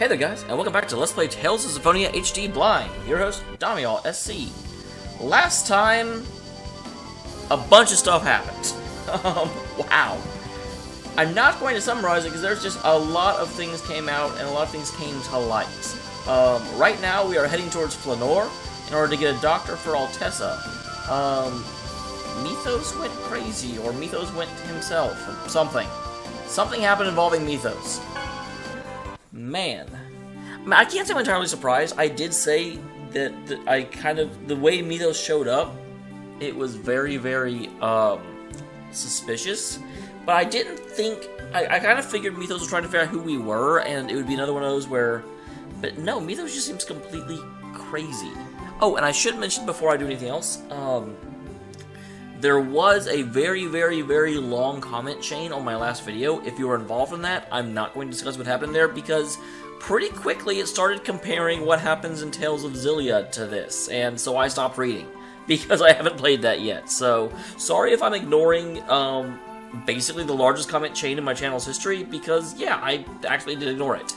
Hey there guys, and welcome back to Let's Play Tales of Symphonia HD Blind, with your host, Dameol, SC. Last time, a bunch of stuff happened. Wow. I'm not going to summarize it because there's just a lot of things came out and a lot of things came to light. Right now we are heading towards Flanor in order to get a doctor for Altessa. Mithos went crazy, or Mithos went himself, or something. Something happened involving Mithos. Man, I can't say I'm entirely surprised. I did say that the way Mithos showed up, it was very, very, suspicious. But I didn't think, I kind of figured Mithos was trying to figure out who we were, and it would be another one of those where, but no, Mithos just seems completely crazy. Oh, and I should mention before I do anything else, there was a very, very, very long comment chain on my last video. If you were involved in that, I'm not going to discuss what happened there, because pretty quickly it started comparing what happens in Tales of Xillia to this, and so I stopped reading, because I haven't played that yet. So, sorry if I'm ignoring, basically the largest comment chain in my channel's history, because, yeah, I actually did ignore it.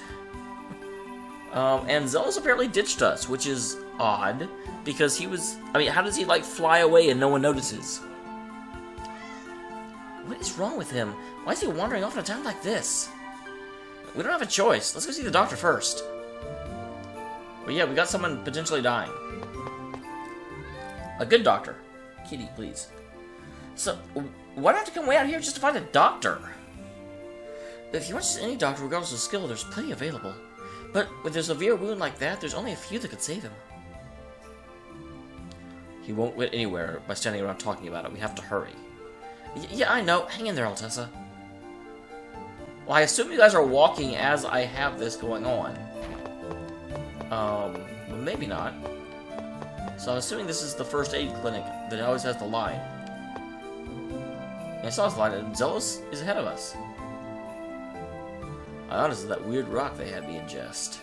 And Zelos apparently ditched us, which is odd, because he was, I mean, how does he, like, fly away and no one notices? What is wrong with him? Why is he wandering off in a town like this? We don't have a choice. Let's go see the doctor first. But yeah, we got someone potentially dying. A good doctor. Kitty, please. So, why do I have to come way out here just to find a doctor? If you want just any doctor, regardless of skill, there's plenty available. But with a severe wound like that, there's only a few that could save him. He won't get anywhere by standing around talking about it. We have to hurry. Yeah, I know. Hang in there, Altessa. Well, I assume you guys are walking as I have this going on. Maybe not. So I'm assuming this is the first aid clinic that always has the line. And I saw this line, and Zelos is ahead of us. Ionis is that weird rock they had me ingest.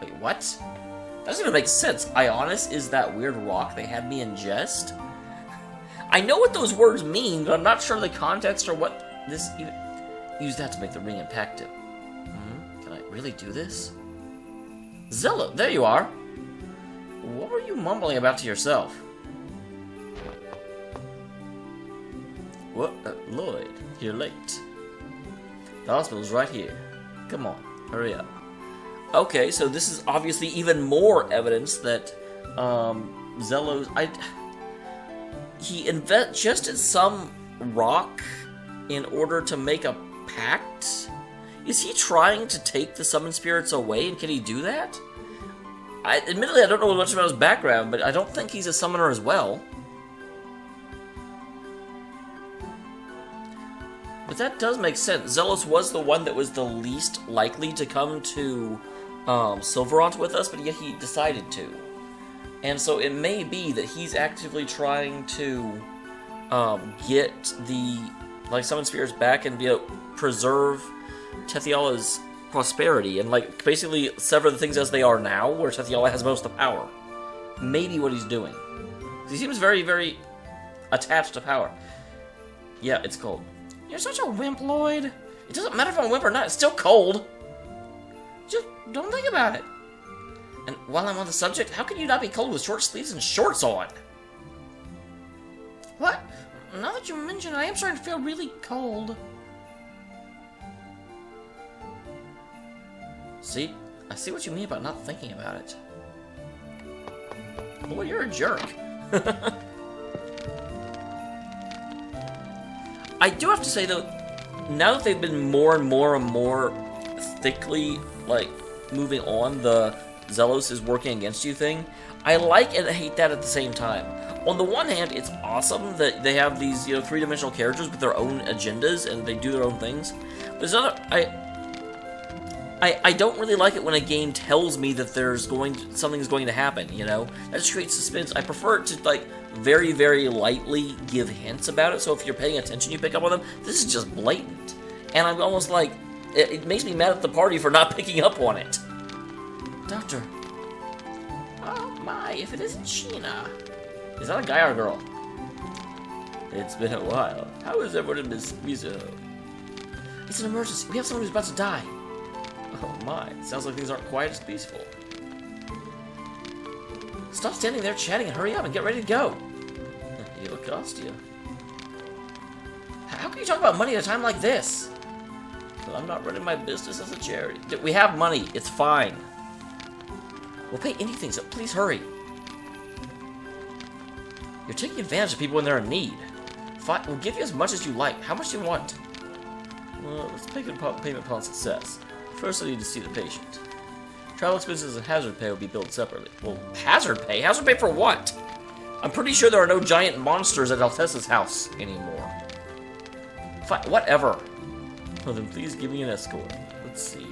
Wait, what? That doesn't even make sense. Ionis is that weird rock they had me ingest? I know what those words mean, but I'm not sure the context or what this even... Use that to make the ring impacted. Can I really do this? Zilla, there you are! What were you mumbling about to yourself? What? Lloyd, you're late. The hospital's right here. Come on, hurry up. Okay, so this is obviously even more evidence that, Zelos... He ingested some rock in order to make a pact? Is he trying to take the summoned spirits away, and can he do that? Admittedly, I don't know much about his background, but I don't think he's a summoner as well. But that does make sense. Zelos was the one that was the least likely to come to Silverant with us, but yet he decided to. And so it may be that he's actively trying to get the summoned spirits back and preserve Tethiala's prosperity and basically sever the things as they are now, where Tethiala has most of the power. Maybe what he's doing. He seems very, very attached to power. Yeah, it's cold. You're such a wimp, Lloyd. It doesn't matter if I'm a wimp or not. It's still cold. Just don't think about it. And while I'm on the subject, how can you not be cold with short sleeves and shorts on? What? Now that you mention it, I am starting to feel really cold. See? I see what you mean about not thinking about it. Boy, you're a jerk. I do have to say, though, now that they've been more and more thickly, moving on the Zelos is working against you thing, I like and hate that at the same time. On the one hand, it's awesome that they have these, three-dimensional characters with their own agendas and they do their own things. But there's other, I don't really like it when a game tells me that something's going to happen, That just creates suspense. I prefer it to, very, very lightly give hints about it, so if you're paying attention, you pick up on them. This is just blatant. And I'm almost it makes me mad at the party for not picking up on it. Doctor. Oh my, if it isn't Sheena. Is that a guy or a girl? It's been a while. How is everyone in Miss Mizo? It's an emergency. We have someone who's about to die. Oh my, sounds like things aren't quite as peaceful. Stop standing there chatting and hurry up and get ready to go. It'll cost you. How can you talk about money at a time like this? Well, I'm not running my business as a charity. We have money, it's fine. We'll pay anything, so please hurry. You're taking advantage of people when they're in need. Fine, we'll give you as much as you like. How much do you want? Well, let's make a payment upon success. First, I need to see the patient. Travel expenses and hazard pay will be billed separately. Well, hazard pay? Hazard pay for what? I'm pretty sure there are no giant monsters at Altessa's house anymore. Fine, whatever. Well, then please give me an escort. Let's see.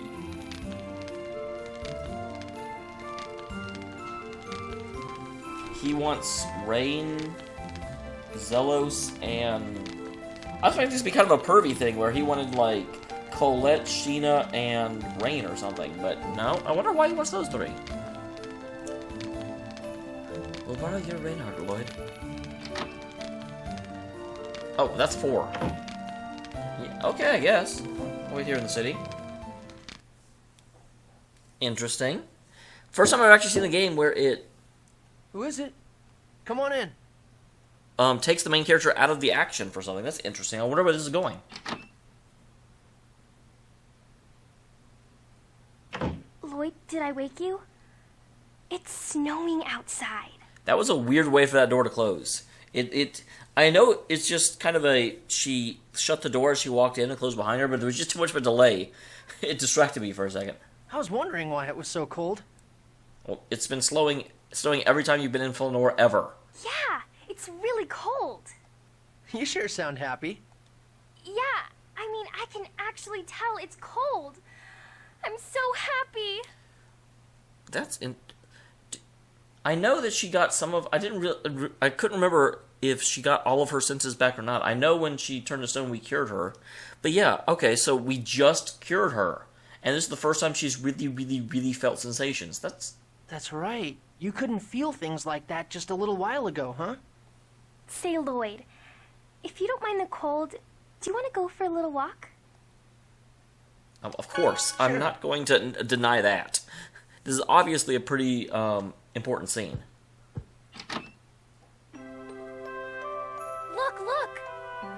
He wants Rain, Zelos, and... I was thinking this would be kind of a pervy thing where he wanted, like, Colette, Sheena, and Rain or something, but no. I wonder why he wants those three. We'll borrow your Reinhardt, Lloyd. Oh, that's 4. Yeah, okay, I guess. Wait here in the city. Interesting. First time I've actually seen a game where it... Who is it? Come on in. Takes the main character out of the action for something. That's interesting. I wonder where this is going. Lloyd, did I wake you? It's snowing outside. That was a weird way for that door to close. I know it's just kind of a... She shut the door as she walked in and closed behind her, but there was just too much of a delay. It distracted me for a second. I was wondering why it was so cold. Well, it's been snowing every time you've been in Fillnor ever. Yeah, it's really cold. You sure sound happy. Yeah, I mean, I can actually tell it's cold. I'm so happy. I know that she got some of... I couldn't remember if she got all of her senses back or not. I know when she turned to stone, we cured her. But yeah, okay, so we just cured her. And this is the first time she's really, really, really felt sensations. That's right. You couldn't feel things like that just a little while ago, huh? Say, Lloyd, if you don't mind the cold, do you want to go for a little walk? Of course. Sure. I'm not going to deny that. This is obviously a pretty important scene. Look!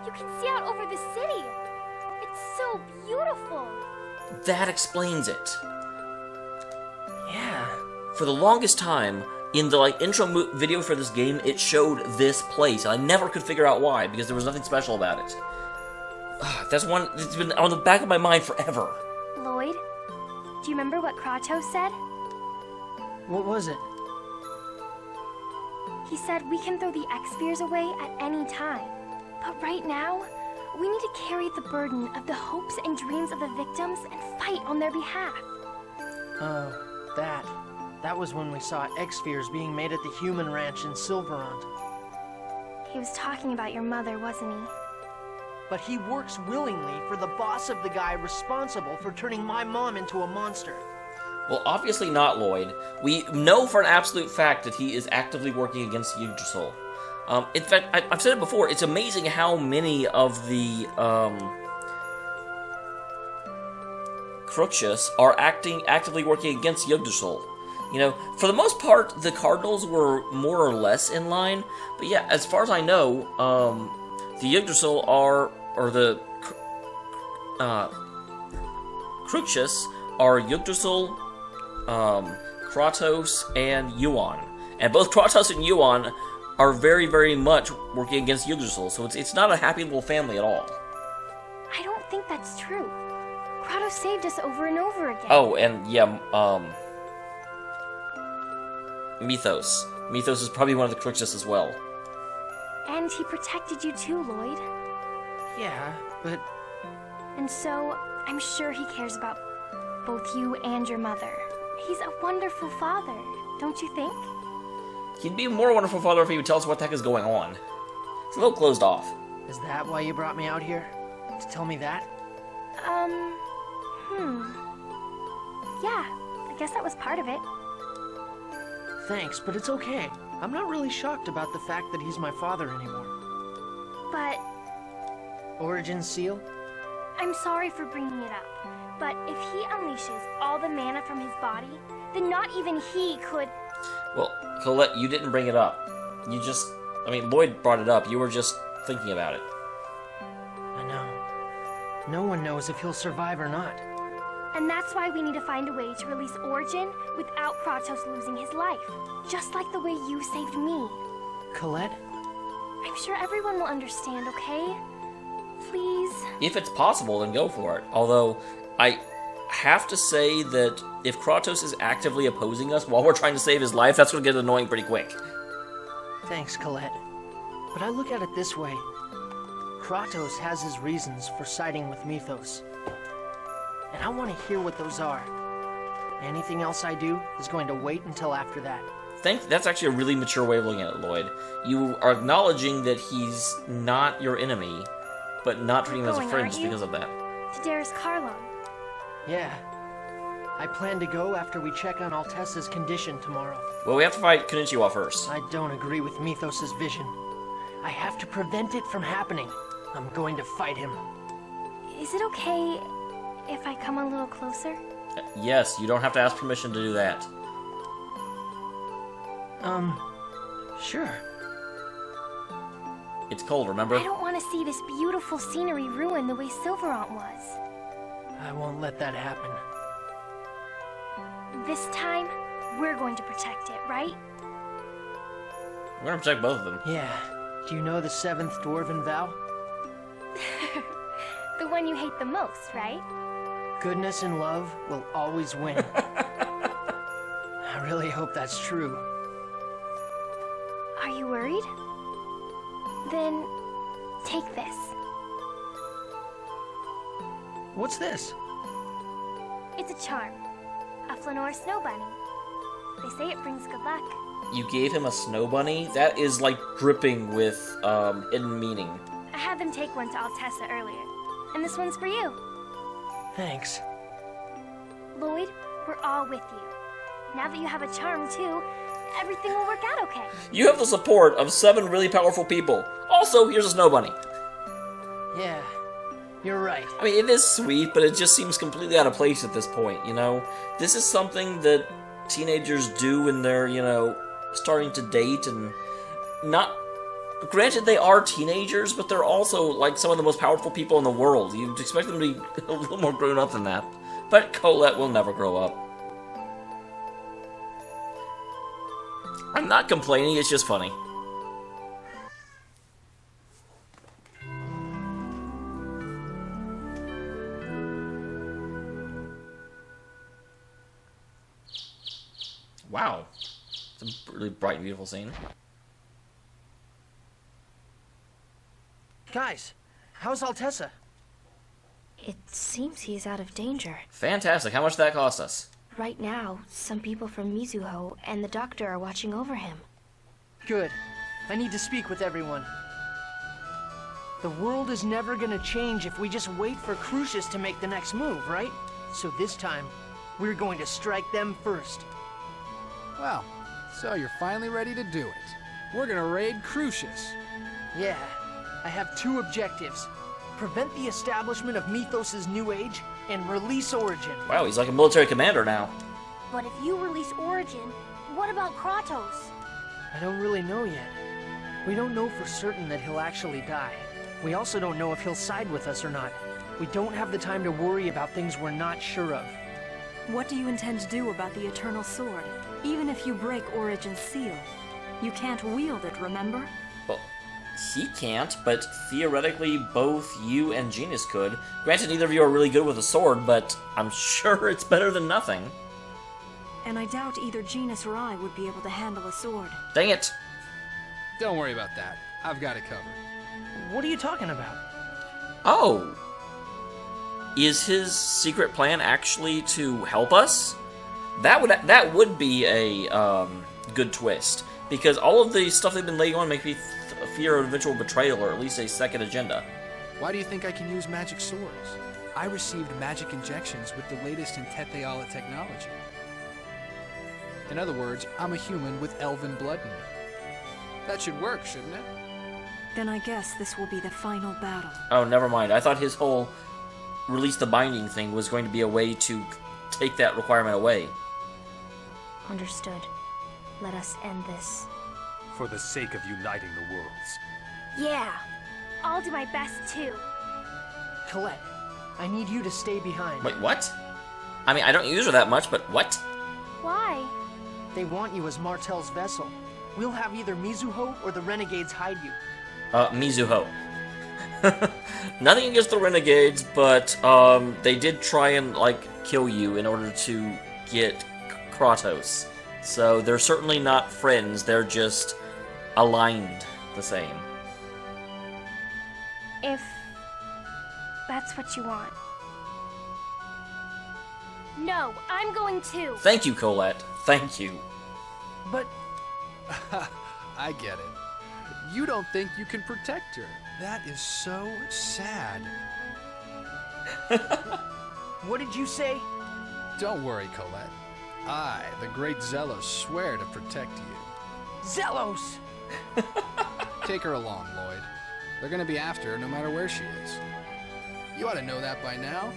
You can see out over the city. It's so beautiful. That explains it. Yeah. For the longest time, in the intro video for this game, it showed this place. And I never could figure out why, because there was nothing special about it. That's one that's been on the back of my mind forever. Lloyd, do you remember what Kratos said? What was it? He said we can throw the X-Spheres away at any time. But right now, we need to carry the burden of the hopes and dreams of the victims and fight on their behalf. Oh, that was when we saw X-Spheres being made at the human ranch in Silverond. He was talking about your mother, wasn't he? But he works willingly for the boss of the guy responsible for turning my mom into a monster. Well, obviously not, Lloyd. We know for an absolute fact that he is actively working against Yggdrasil. In fact, I've said it before, it's amazing how many of the Cruxus are actively working against Yggdrasil. You know, for the most part, the Cardinals were more or less in line. But yeah, as far as I know, the Yggdrasil or the Cruxus are Yggdrasil, Kratos, and Yuan. And both Kratos and Yuan are very, very much working against Yggdrasil, so it's not a happy little family at all. I don't think that's true. Kratos saved us over and over again. Oh, and yeah, Mithos. Mithos is probably one of the Cruxus as well. And he protected you too, Lloyd. Yeah, but... And so, I'm sure he cares about both you and your mother. He's a wonderful father, don't you think? He'd be a more wonderful father if he would tell us what the heck is going on. It's a little closed off. Is that why you brought me out here? To tell me that? Yeah, I guess that was part of it. Thanks, but it's okay. I'm not really shocked about the fact that he's my father anymore. But Origin seal? I'm sorry for bringing it up. But if he unleashes all the mana from his body, then not even he could... Well, Colette, you didn't bring it up. You just... I mean, Lloyd brought it up. You were just thinking about it. I know. No one knows if he'll survive or not. And that's why we need to find a way to release Origin without Kratos losing his life. Just like the way you saved me. Colette? I'm sure everyone will understand, okay? Please? If it's possible, then go for it. Although, I have to say that if Kratos is actively opposing us while we're trying to save his life, that's going to get annoying pretty quick. Thanks, Colette. But I look at it this way. Kratos has his reasons for siding with Mithos. And I want to hear what those are. Anything else I do is going to wait until after that. That's actually a really mature way of looking at it, Lloyd. You are acknowledging that he's not your enemy, but not treating him as a friend just because of that. To Darius Carlon. Yeah. I plan to go after we check on Altessa's condition tomorrow. Well, we have to fight Konnichiwa first. I don't agree with Mithos' vision. I have to prevent it from happening. I'm going to fight him. Is it okay if I come a little closer? Yes, you don't have to ask permission to do that. Sure. It's cold, remember? I don't want to see this beautiful scenery ruined the way Silverant was. I won't let that happen. This time, we're going to protect it, right? We're gonna protect both of them. Yeah. Do you know the 7th Dwarven vow? The one you hate the most, right? Goodness and love will always win. I really hope that's true. Are you worried? Then, take this. What's this? It's a charm. A Flanor snow bunny. They say it brings good luck. You gave him a snow bunny? That is like dripping with hidden meaning. I had them take one to Altessa earlier. And this one's for you. Thanks. Lloyd, we're all with you. Now that you have a charm too, everything will work out okay. You have the support of 7 really powerful people. Also, here's a snow bunny. Yeah, you're right. I mean, it is sweet, but it just seems completely out of place at this point, you know? This is something that teenagers do when they're, you know, starting to date and not... Granted, they are teenagers, but they're also, like, some of the most powerful people in the world. You'd expect them to be a little more grown up than that. But Colette will never grow up. I'm not complaining, it's just funny. Wow. It's a really bright and beautiful scene. Guys, how's Altessa? It seems he's out of danger. Fantastic. How much did that cost us? Right now, some people from Mizuho and the doctor are watching over him. Good. I need to speak with everyone. The world is never gonna change if we just wait for Crucius to make the next move, right? So this time, we're going to strike them first. Well, so you're finally ready to do it. We're gonna raid Crucius. Yeah, I have 2 objectives. Prevent the establishment of Mithos' new age, and release Origin. Wow, he's like a military commander now. But if you release Origin, what about Kratos? I don't really know yet. We don't know for certain that he'll actually die. We also don't know if he'll side with us or not. We don't have the time to worry about things we're not sure of. What do you intend to do about the Eternal Sword? Even if you break Origin's seal, you can't wield it, remember? Well, he can't, but theoretically both you and Genus could. Granted, neither of you are really good with a sword, but I'm sure it's better than nothing. And I doubt either Genus or I would be able to handle a sword. Dang it! Don't worry about that. I've got it covered. What are you talking about? Oh! Is his secret plan actually to help us? That would be a good twist, because all of the stuff they've been laying on makes me fear an eventual betrayal, or at least a second agenda. Why do you think I can use magic swords? I received magic injections with the latest in Tetheala technology. In other words, I'm a human with elven blood in me. That should work, shouldn't it? Then I guess this will be the final battle. Oh, never mind. I thought his whole release the binding thing was going to be a way to take that requirement away. Understood. Let us end this. For the sake of uniting the worlds. Yeah. I'll do my best too. Colette, I need you to stay behind. Wait, what? I mean, I don't use her that much, but what? Why? They want you as Martel's vessel. We'll have either Mizuho or the Renegades hide you. Mizuho. Nothing against the Renegades, but, they did try and, like, kill you in order to get Kratos. So they're certainly not friends, they're just aligned the same. If that's what you want. No, I'm going too. Thank you, Colette. Thank you. But I get it. You don't think you can protect her. That is so sad. what did you say? Don't worry, Colette. I, the great Zelos, swear to protect you. Zelos! Take her along, Lloyd. They're gonna be after her no matter where she is. You ought to know that by now.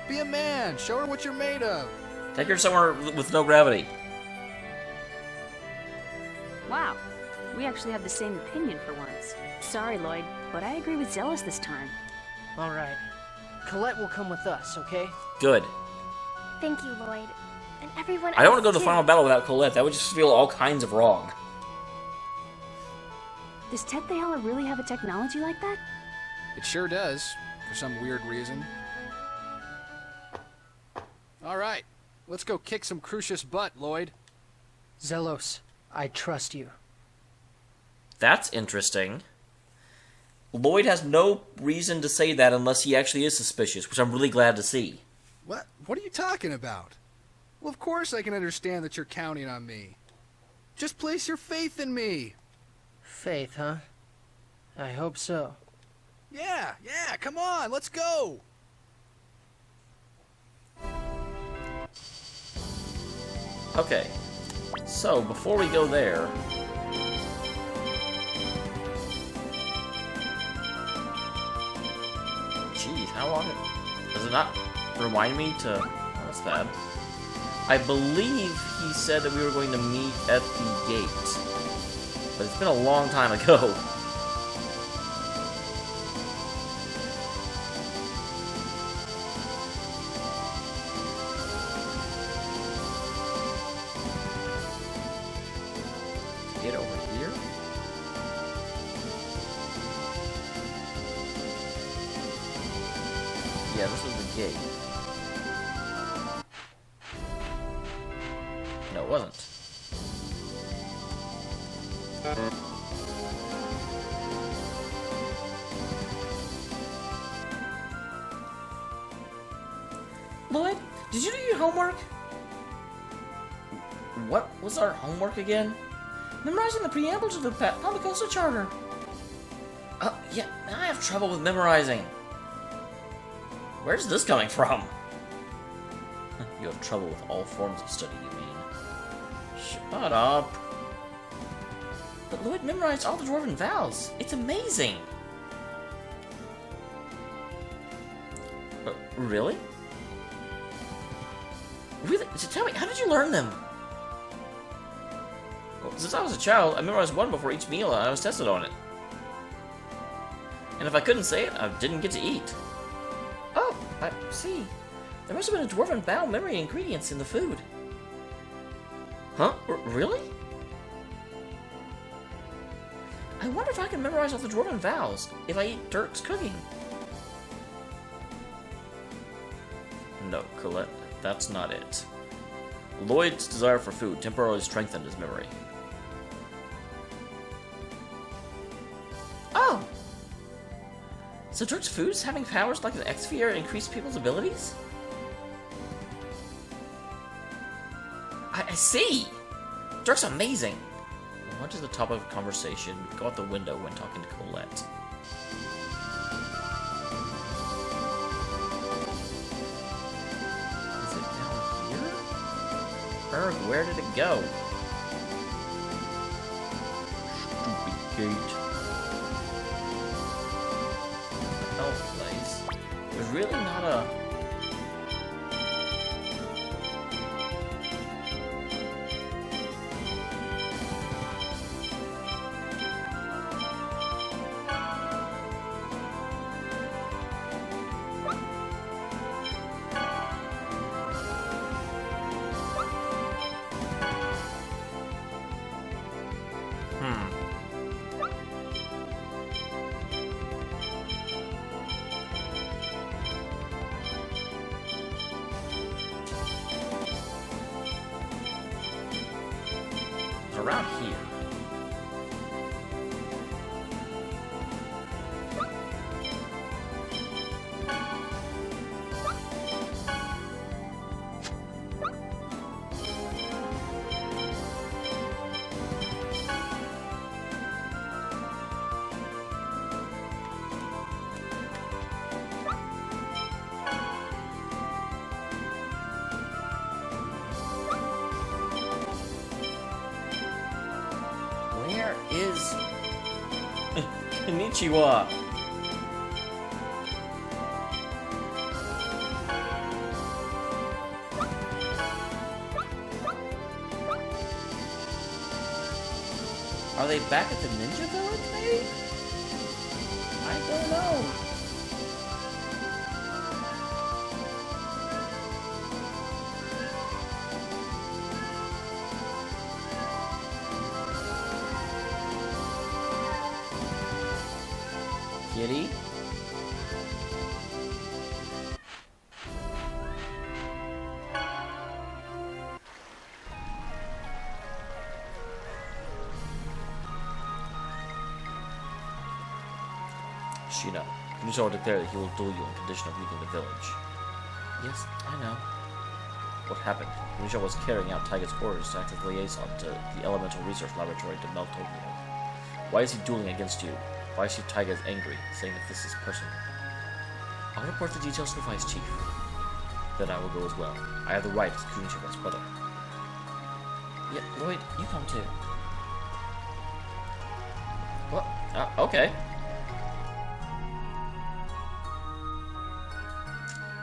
Be a man. Show her what you're made of. Take her somewhere with no gravity. Wow, we actually have the same opinion for once. Sorry, Lloyd, but I agree with Zealous this time. All right. Colette will come with us, okay? Good. Thank you, Lloyd. And everyone else I don't want to go to the too. final battle without Colette. That would just feel all kinds of wrong. Does Dameol really have a technology like that? It sure does, for some weird reason. All right, let's go kick some Crucius butt, Lloyd. Zelos, I trust you. That's interesting. Lloyd has no reason to say that unless he actually is suspicious, which I'm really glad to see. What? What are you talking about? Well, of course I can understand that you're counting on me. Just place your faith in me. Faith, huh? I hope so. Yeah, come on, let's go. Okay. So, before we go there... Jeez, how long... Does it not remind me to... Oh, that's bad. I believe he said that we were going to meet at the gate. But it's been a long time ago. Get over here? Yeah, this was the gate. No, it wasn't. Lloyd, did you do your homework? What was our homework again? Memorizing the preamble to the Palmacosta Charter. Yeah, I have trouble with memorizing. Where's this coming from? You have trouble with all forms of study, you mean? Shut up. But Lloyd memorized all the Dwarven vows. It's amazing. Really? Really? So tell me, how did you learn them? Well, since I was a child, I memorized one before each meal and I was tested on it. And if I couldn't say it, I didn't get to eat. Oh, I see. There must have been a Dwarven vow memory ingredients in the food. Huh? Really? I wonder if I can memorize all the Dwarven vows if I eat Dirk's cooking. No, Colette, that's not it. Lloyd's desire for food temporarily strengthened his memory. Oh! So Dirk's foods having powers like the X-Sphere increase people's abilities? I see! Dirk's amazing! I went to the top of a conversation, go out the window when talking to Colette. Is it down here? Erg, where did it go? Stupid gate. Elf place. There's really not kinda... around here. Where is Konnichiwa? Are they back at the ninja village, maybe? I don't know. Kitty? Shina, Konnichiwa declared that he will duel you on condition of leaving the village. Yes, I know. What happened? Konnichiwa was carrying out Taiga's orders to act as liaison to the Elemental Research Laboratory Dameol. Why is he dueling against you? Why is Taiga angry, saying that this is personal? I'll report the details to the Vice Chief. Then I will go as well. I have the right as Konnichiwa's brother. Yeah, Lloyd, you come too. What? Okay.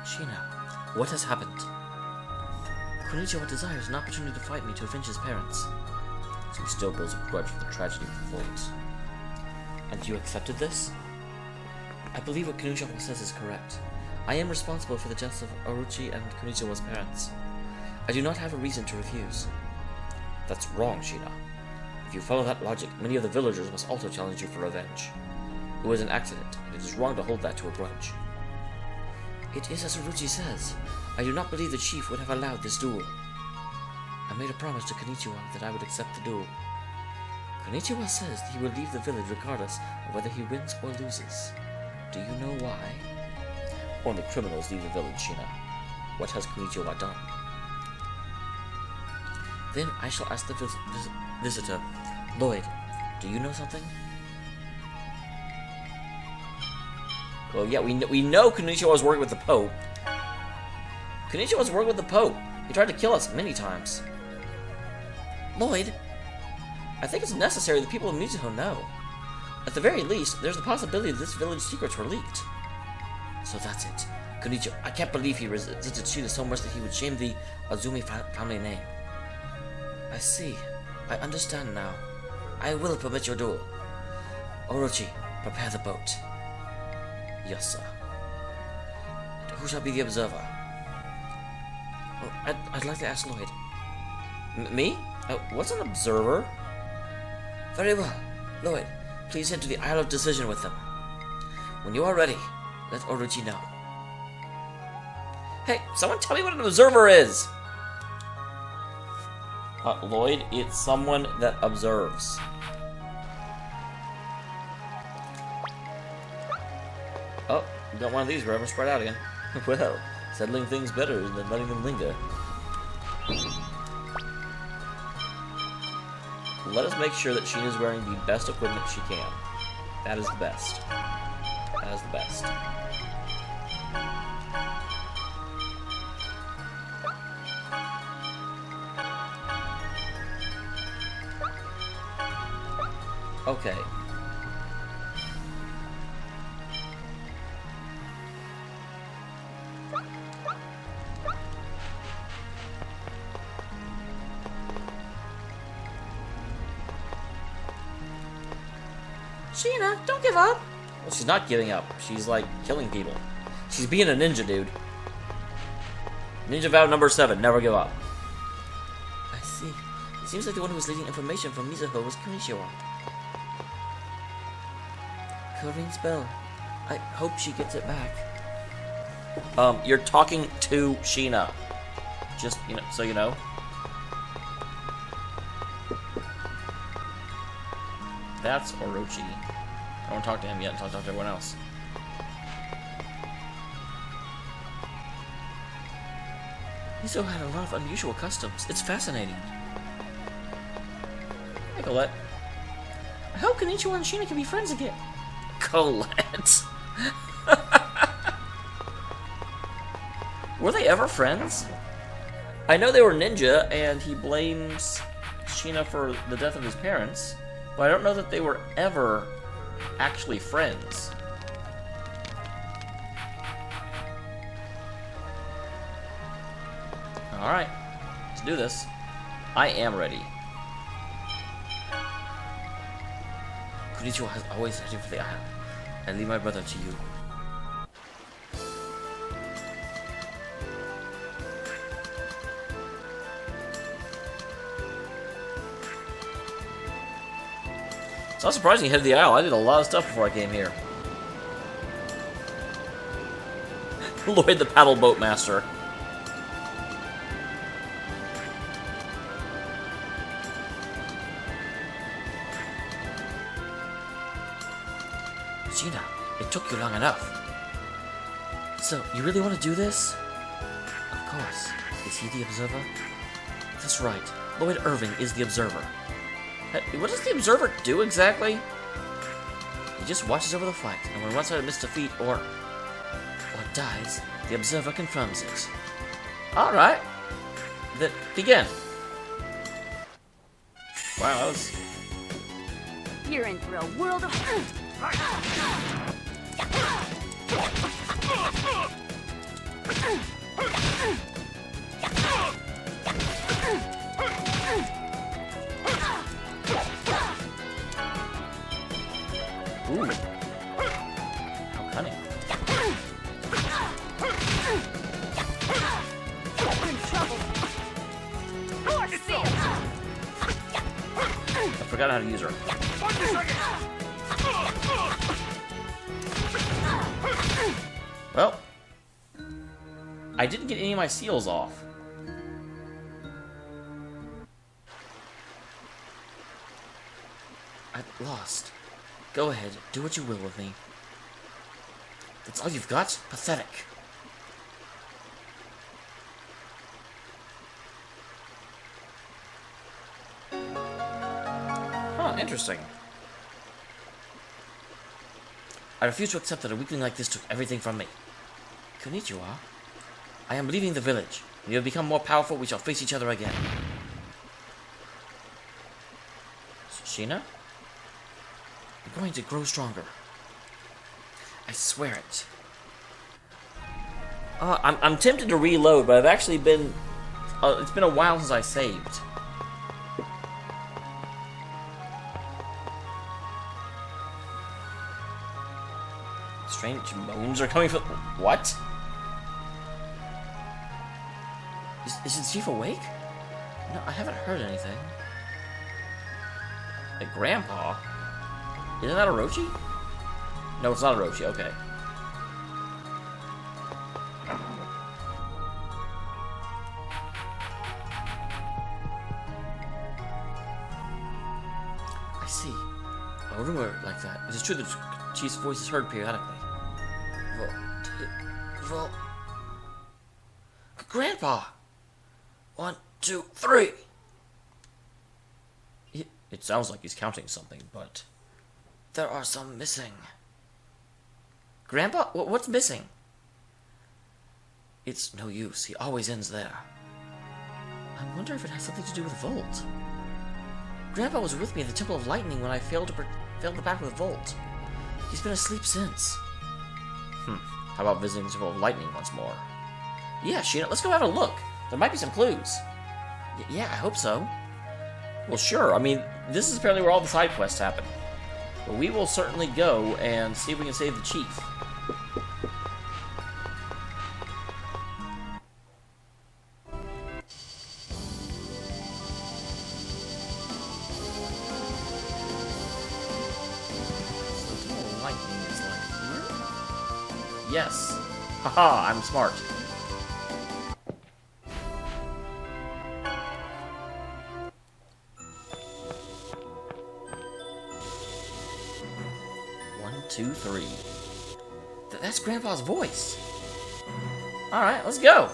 Shina, what has happened? Konnichiwa desires an opportunity to fight me to avenge his parents. So he still bears a grudge for the tragedy of the Floyds. And you accepted this? I believe what Konnichiwa says is correct. I am responsible for the deaths of Orochi and Konnichiwa's parents. I do not have a reason to refuse. That's wrong, Shina. If you follow that logic, many of the villagers must also challenge you for revenge. It was an accident, and it is wrong to hold that to a grudge. It is as Orochi says. I do not believe the chief would have allowed this duel. I made a promise to Konnichiwa that I would accept the duel. Konnichiwa says that he will leave the village regardless of whether he wins or loses. Do you know why? Only criminals leave the village, Shina. What has Konnichiwa done? Then I shall ask the visitor. Lloyd, do you know something? Well, yeah, we know Konnichiwa was working with the Pope. Konnichiwa was working with the Pope. He tried to kill us many times. Lloyd, I think it's necessary that people of Mizuho know. At the very least, there's the possibility that this village's secrets were leaked. So that's it. Konnichiwa, I can't believe he resisted Shina so much that he would shame the Azumi family name. I see. I understand now. I will permit your duel. Orochi, prepare the boat. Yes, sir. And who shall be the observer? Oh, I'd like to ask Lloyd. Me? What's an observer? Very well. Lloyd, please head to the Isle of Decision with them. When you are ready, let Orochi know. Hey, someone tell me what an observer is! Lloyd, it's someone that observes. Oh, got one of these, we're spread out again. Well, settling things better than letting them linger. Let us make sure that Shina's wearing the best equipment she can. That is the best. That is the best. Okay. Sheena, don't give up. Well, she's not giving up. She's, like, killing people. She's being a ninja, dude. Ninja vow number 7, never give up. I see. It seems like the one who was leading information from Mizuho was Konnichiwa. Corinne's bell. I hope she gets it back. You're talking to Sheena. Just, you know, so you know. That's Orochi. I don't talk to him yet until I talk to everyone else. Mizuho had a lot of unusual customs. It's fascinating. Hey, Colette. I hope Konnichiwa and Sheena can be friends again. Colette. Were they ever friends? I know they were ninja, and he blames Sheena for the death of his parents, but I don't know that they were ever actually friends. Alright, let's do this. I am ready. Konnichiwa has always headed for the island. I leave my brother to you. It's not surprising he headed the aisle. I did a lot of stuff before I came here. Lloyd the paddle boat master. Sheena, it took you long enough. So, you really want to do this? Of course. Is he the observer? That's right. Lloyd Irving is the observer. Hey, what does the observer do exactly? He just watches over the fight, and when one side admits defeat or dies, the observer confirms it. Alright. Then, begin. Wow, that was... You're in for a world of hurt. Ooh. How cunning. I forgot how to use her. Well, I didn't get any of my seals off. I'm lost. Go ahead, do what you will with me. That's all you've got? Pathetic. Huh, interesting. I refuse to accept that a weakling like this took everything from me. Konnichiwa. I am leaving the village. When you have become more powerful, we shall face each other again. Sheena? You're going to grow stronger. I swear it. I'm tempted to reload, but I've actually been... it's been a while since I saved. Strange moans are coming from... What? Is the chief awake? No, I haven't heard anything. Like Grandpa? Isn't that Orochi? No, it's not Orochi, okay. I see. A rumor like that. It is true that the chief's voice is heard periodically. Grandpa! 1, 2, 3! It sounds like he's counting something, but... There are some missing. Grandpa? What's missing? It's no use. He always ends there. I wonder if it has something to do with Volt. Grandpa was with me at the Temple of Lightning when I failed to battle with Volt. He's been asleep since. How about visiting the Temple of Lightning once more? Yeah, Sheena, let's go have a look. There might be some clues. Yeah, I hope so. Well, sure. I mean, this is apparently where all the side quests happen. But we will certainly go and see if we can save the chief. Yes. Haha, I'm smart. One, two, three. That's Grandpa's voice. Alright, let's go.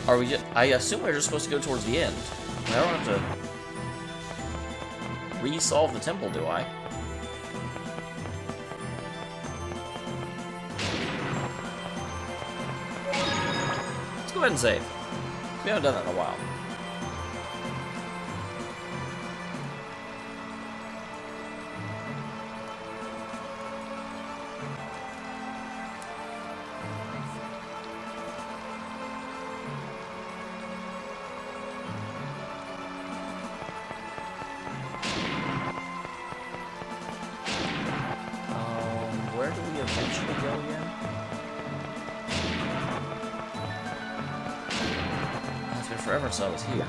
Are we just, I assume we're just supposed to go towards the end. I don't have to re-solve the temple, do I? Let's go ahead and save. We haven't done that in a while. Where do we eventually go again? It's been forever since I was here.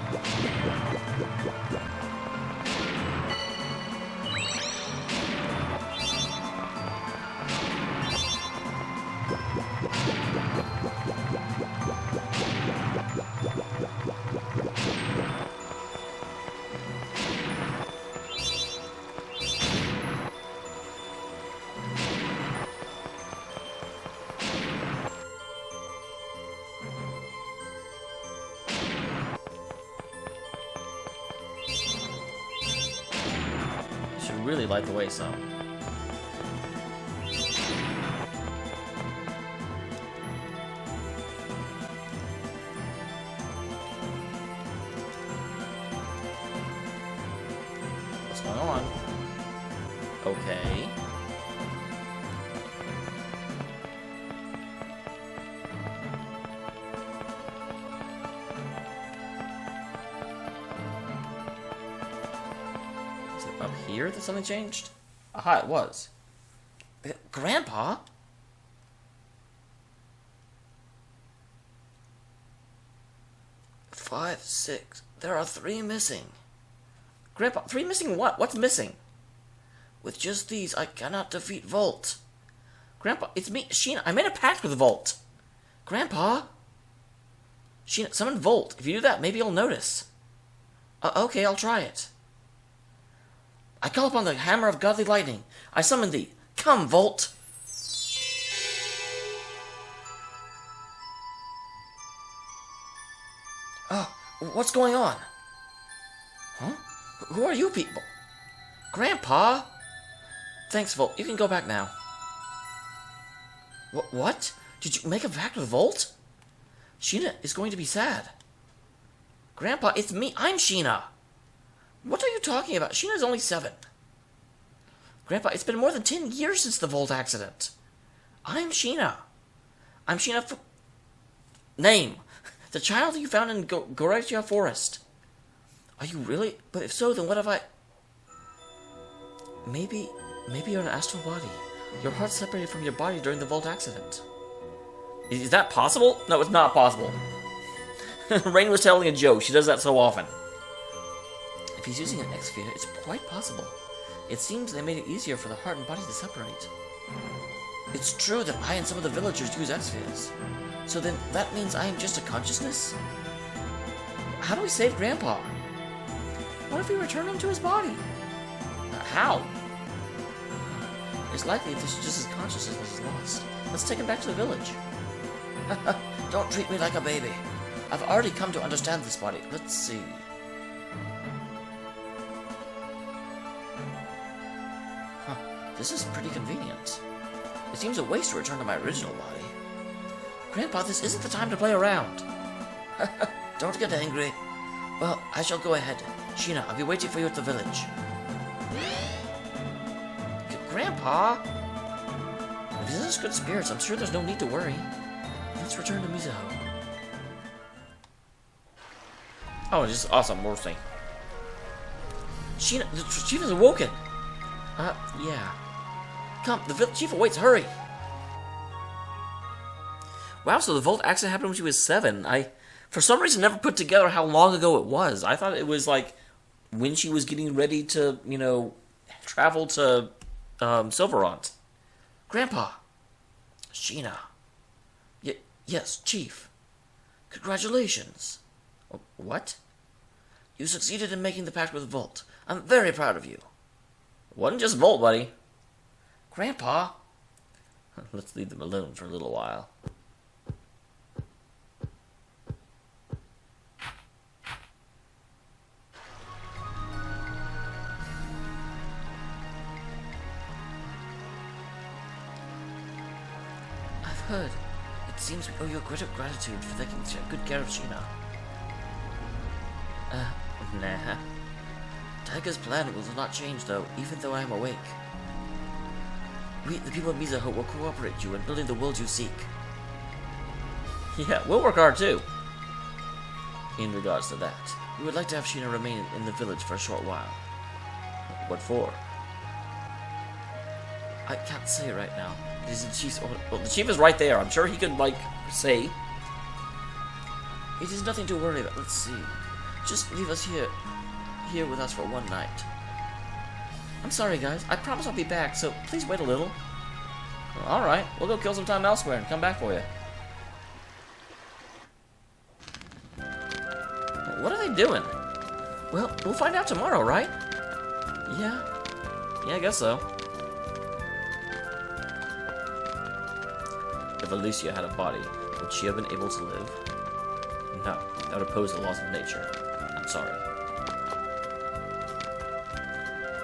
Really light the way some. What's going on? Okay. Up here that something changed? Aha, it was. Grandpa? Five, six. There are 3 missing. Grandpa, 3 missing what? What's missing? With just these, I cannot defeat Volt. Grandpa, it's me, Sheena. I made a pact with Volt. Grandpa? Sheena, summon Volt. If you do that, maybe you'll notice. Okay, I'll try it. I call upon the hammer of godly lightning. I summon thee. Come, Volt! Oh, what's going on? Huh? Who are you people? Grandpa? Thanks, Volt. You can go back now. What? Did you make a pact with Volt? Sheena is going to be sad. Grandpa, it's me. I'm Sheena. What are you talking about? Sheena's only 7. Grandpa, it's been more than 10 years since the Volt accident. I'm Sheena. I'm Sheena Name. The child you found in Goretia Forest. Are you really? But if so, then what have I... Maybe you're an astral body. Your heart separated from your body during the Volt accident. Is that possible? No, it's not possible. Rain was telling a joke. She does that so often. If he's using an X-sphere, it's quite possible. It seems they made it easier for the heart and body to separate. It's true that I and some of the villagers use X-spheres. So then, that means I am just a consciousness? How do we save Grandpa? What if we return him to his body? How? It's likely this is just his consciousness that is lost. Let's take him back to the village. Don't treat me like a baby. I've already come to understand this body. Let's see. This is pretty convenient. It seems a waste to return to my original body. Grandpa, this isn't the time to play around. Don't get angry. Well, I shall go ahead. Sheena, I'll be waiting for you at the village. Grandpa? If this is good spirits, I'm sure there's no need to worry. Let's return to Mizuho. Oh, just awesome, more thing. Sheena, the chief is awoken. Yeah. Come, the chief awaits, hurry. Wow, so the Vault accident happened when she was 7. I, for some reason, never put together how long ago it was. I thought it was like when she was getting ready to, you know, travel to Silverant. Grandpa. Sheena. Yes, Chief. Congratulations. What? You succeeded in making the pact with Volt. I'm very proud of you. It wasn't just Volt, buddy. Grandpa. Let's leave them alone for a little while. I've heard. It seems we owe you a great of gratitude for taking good care of Sheena. Nah. Tiger's plan will not change, though, even though I am awake. We, the people of Mizuho, will cooperate you in building the world you seek. Yeah, we'll work hard, too. In regards to that, we would like to have Sheena remain in the village for a short while. What for? I can't say right now. It is the chief's... Well, the chief is right there. I'm sure he could, like, say. It is nothing to worry about. Let's see. Just leave us here with us for one night. I'm sorry, guys. I promise I'll be back, so please wait a little. Alright, we'll go kill some time elsewhere and come back for you. What are they doing? Well, we'll find out tomorrow, right? Yeah, I guess so. If Alicia had a body, would she have been able to live? No, that would oppose the laws of nature. I'm sorry.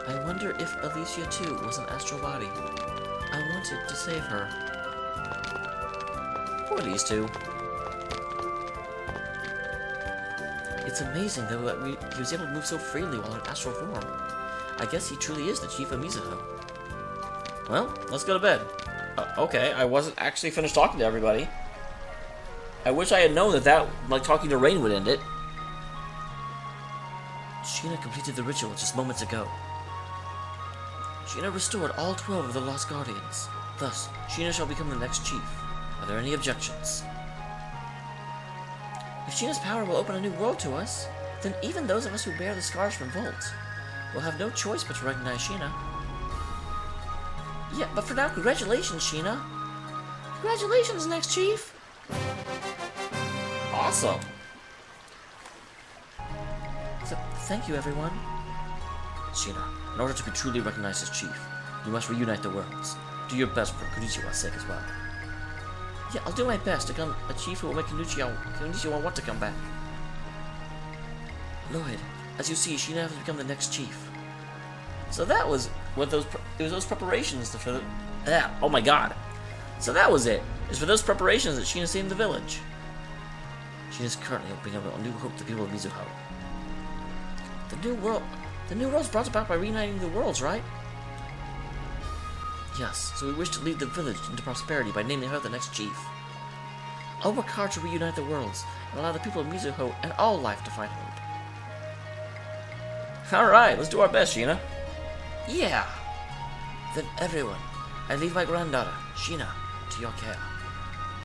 I wonder if Alicia too was an astral body. I wanted to save her. Poor these two. It's amazing though that he was able to move so freely while in astral form. I guess he truly is the chief of Mizuho. Well, let's go to bed. Okay, I wasn't actually finished talking to everybody. I wish I had known that, like, talking to Rain would end it. Sheena completed the ritual just moments ago. Sheena restored all 12 of the Lost Guardians. Thus, Sheena shall become the next chief. Are there any objections? If Sheena's power will open a new world to us, then even those of us who bear the scars from Volt will have no choice but to recognize Sheena. Yeah, but for now, congratulations, Sheena. Congratulations, next chief. Awesome. So, thank you, everyone. Sheena, in order to be truly recognized as chief, you must reunite the worlds. Do your best for Konnichiwa's sake as well. Yeah, I'll do my best to become a chief who will make Konnichiwa want to come back. Lloyd, as you see, Sheena has become the next chief. So that was what those preparations for the oh my god. So that was it. It's for those preparations that Sheena saved the village. Sheena's currently opening up a new hope to the people of Mizuho. The new world's brought about by reuniting the worlds, right? Yes, so we wish to lead the village into prosperity by naming her the next chief. I'll work hard to reunite the worlds and allow the people of Mizuho and all life to find hope. Alright, let's do our best, Sheena. Yeah! Then everyone, I leave my granddaughter, Sheena, to your care.